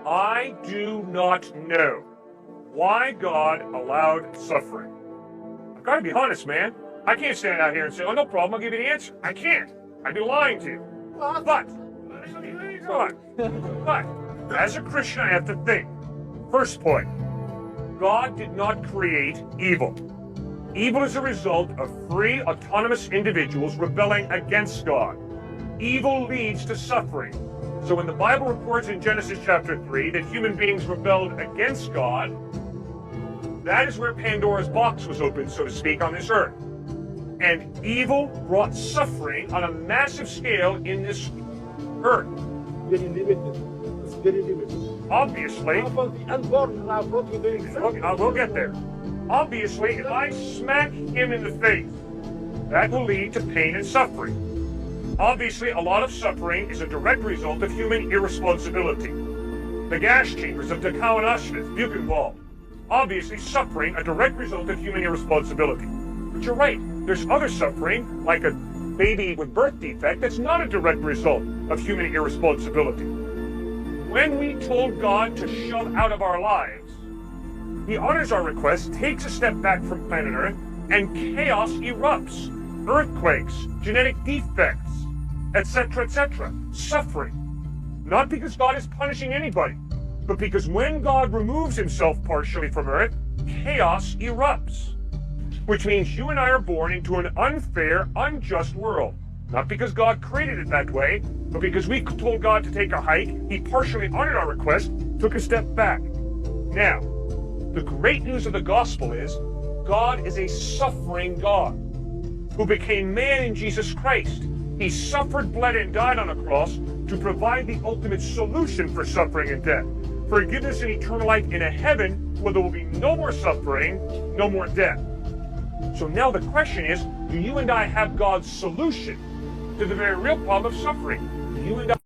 I do not know why God allowed suffering. I've got to be honest, man. I can't stand out here and say, oh, no problem, I'll give you the answer. I can't. I'd be lying to you. But, as a Christian, I have to think. First point, God did not create evil. Evil is a result of free, autonomous individuals rebelling against God. Evil leads to suffering. So when the Bible reports in Genesis chapter 3 that human beings rebelled against God, that is where Pandora's box was opened, so to speak, on this earth. And evil brought suffering on a massive scale in this earth. Very limited. It's very limited. Obviously, How about the unborn now? What are you doing? I will get there. Obviously, if I smack him in the face, that will lead to pain and suffering. Obviously, a lot of suffering is a direct result of human irresponsibility. The gas chambers of Dachau and Auschwitz, Buchenwald. Obviously, suffering a direct result of human irresponsibility. But you're right, there's other suffering, like a baby with birth defect, that's not a direct result of human irresponsibility. When we told God to shove out of our lives, He honors our request, takes a step back from planet Earth, and chaos erupts. Earthquakes, genetic defects, etc., etc. Suffering. Not because God is punishing anybody, but because when God removes Himself partially from Earth, chaos erupts. Which means you and I are born into an unfair, unjust world. Not because God created it that way, but because we told God to take a hike, He partially honored our request, took a step back. Now, the great news of the gospel is, God is a suffering God, who became man in Jesus Christ. He suffered, bled, and died on a cross to provide the ultimate solution for suffering and death. Forgiveness and eternal life in a heaven where there will be no more suffering, no more death. So now the question is, do you and I have God's solution to the very real problem of suffering? Do you and I